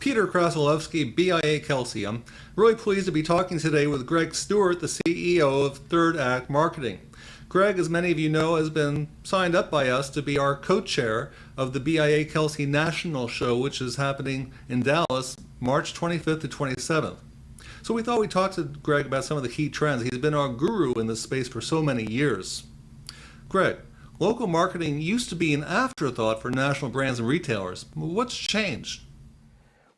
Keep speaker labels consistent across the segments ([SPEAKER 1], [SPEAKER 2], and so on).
[SPEAKER 1] Peter Krasilovsky, BIA Kelsey. I'm really pleased to be talking today with Gregg Stewart, the CEO of Third Act Marketing. Gregg, as many of you know, has been signed up by us to be our co-chair of the BIA Kelsey National Show, which is happening in Dallas, March 25th to 27th. So we thought we'd talk to Gregg about some of the key trends. He's been our guru in this space for so many years. Gregg, local marketing used to be an afterthought for national brands and retailers. What's changed?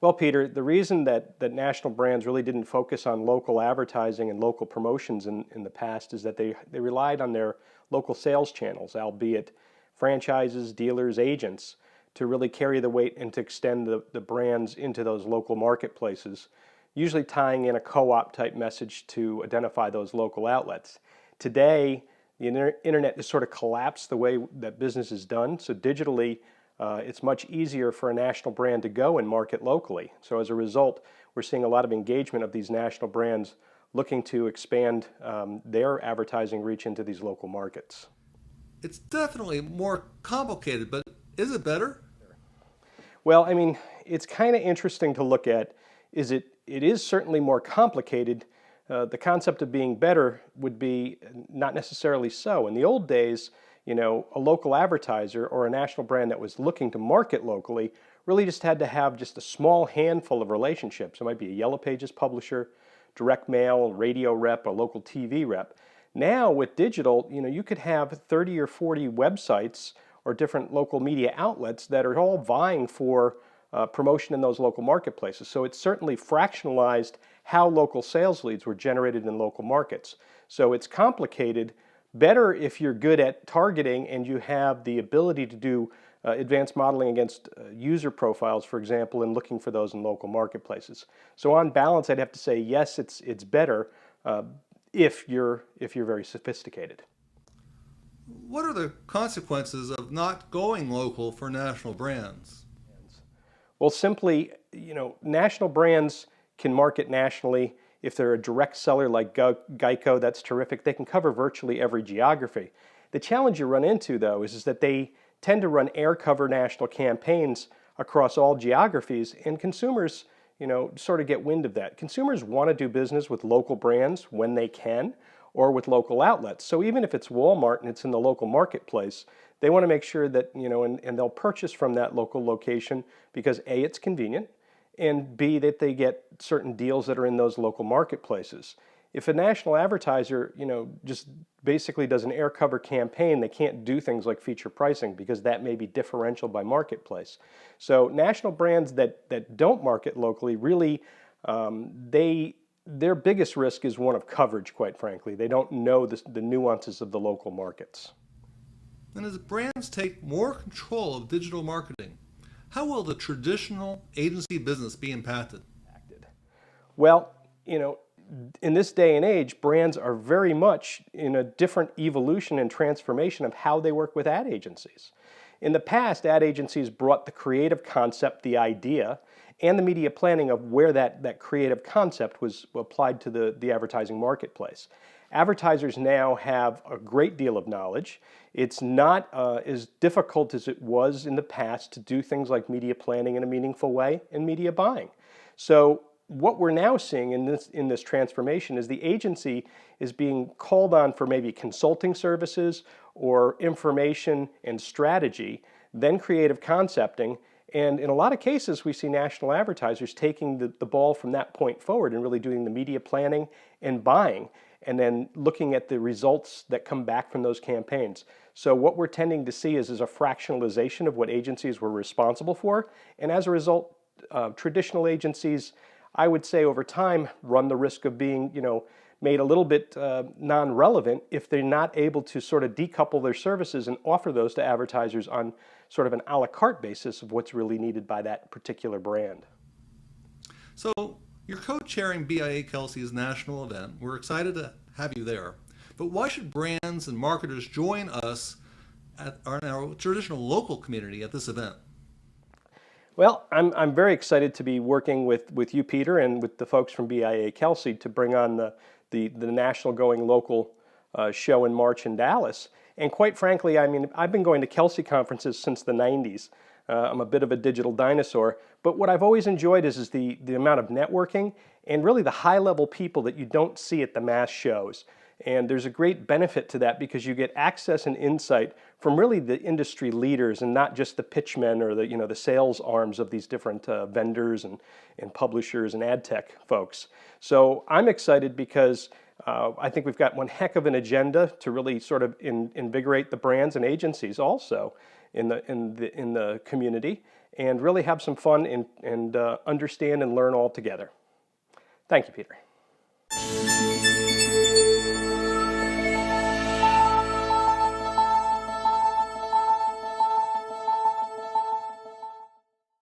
[SPEAKER 2] Well, Peter, the reason that national brands really didn't focus on local advertising and local promotions in the past is that they relied on their local sales channels, albeit franchises, dealers, agents, to really carry the weight and to extend the brands into those local marketplaces, usually tying in a co-op type message to identify those local outlets. Today, the internet has sort of collapsed the way that business is done, so digitally, it's much easier for a national brand to go and market locally. So as a result, we're seeing a lot of engagement of these national brands looking to expand their advertising reach into these local markets.
[SPEAKER 1] It's definitely more complicated, but is it better?
[SPEAKER 2] Well, I mean, it's kind of interesting to look at. It is certainly more complicated. The concept of being better would be not necessarily so. In the old days, you know, a local advertiser or a national brand that was looking to market locally really just had to have just a small handful of relationships. It might be a Yellow Pages publisher, direct mail, radio rep, a local TV rep. Now with digital, you know, you could have 30 or 40 websites or different local media outlets that are all vying for promotion in those local marketplaces. So it's certainly fractionalized how local sales leads were generated in local markets. So it's complicated. Better if you're good at targeting and you have the ability to do advanced modeling against user profiles, for example, and looking for those in local marketplaces. So on balance, I'd have to say yes, it's better if you're very sophisticated.
[SPEAKER 1] What are the consequences of not going local for national brands?
[SPEAKER 2] Well, simply, you know, national brands can market nationally. If they're a direct seller like Geico, that's terrific. They can cover virtually every geography. The challenge you run into, though, is that they tend to run air cover national campaigns across all geographies, and consumers, you know, sort of get wind of that. Consumers want to do business with local brands when they can, or with local outlets. So even if it's Walmart and it's in the local marketplace, they want to make sure that, you know, and they'll purchase from that local location because A, it's convenient, and B, that they get certain deals that are in those local marketplaces. If a national advertiser, you know, just basically does an air cover campaign, they can't do things like feature pricing because that may be differential by marketplace. So national brands that don't market locally really, their biggest risk is one of coverage, quite frankly. They don't know the nuances of the local markets.
[SPEAKER 1] And as brands take more control of digital marketing, how will the traditional agency business be impacted?
[SPEAKER 2] Well, you know, in this day and age, brands are very much in a different evolution and transformation of how they work with ad agencies. In the past, ad agencies brought the creative concept, the idea, and the media planning of where that creative concept was applied to the advertising marketplace. Advertisers now have a great deal of knowledge. It's not as difficult as it was in the past to do things like media planning in a meaningful way and media buying. So what we're now seeing in this transformation is the agency is being called on for maybe consulting services or information and strategy, then creative concepting. And in a lot of cases, we see national advertisers taking the ball from that point forward and really doing the media planning and buying, and then looking at the results that come back from those campaigns. So what we're tending to see is a fractionalization of what agencies were responsible for. And as a result, traditional agencies, I would say over time, run the risk of being, you know, made a little bit non-relevant if they're not able to sort of decouple their services and offer those to advertisers on sort of an a la carte basis of what's really needed by that particular brand.
[SPEAKER 1] So you're co-chairing BIA Kelsey's national event. We're excited to have you there. But why should brands and marketers join us at our traditional local community at this event?
[SPEAKER 2] Well, I'm very excited to be working with you, Peter, and with the folks from BIA Kelsey to bring on the national going local show in March in Dallas. And quite frankly, I mean, I've been going to Kelsey conferences since the 90s. I'm a bit of a digital dinosaur. But what I've always enjoyed is the amount of networking and really the high-level people that you don't see at the mass shows. And there's a great benefit to that because you get access and insight from really the industry leaders and not just the pitchmen or the sales arms of these different vendors and publishers and ad tech folks. So I'm excited because I think we've got one heck of an agenda to really sort of invigorate the brands and agencies also in the community and really have some fun and understand and learn all together. Thank you, Peter.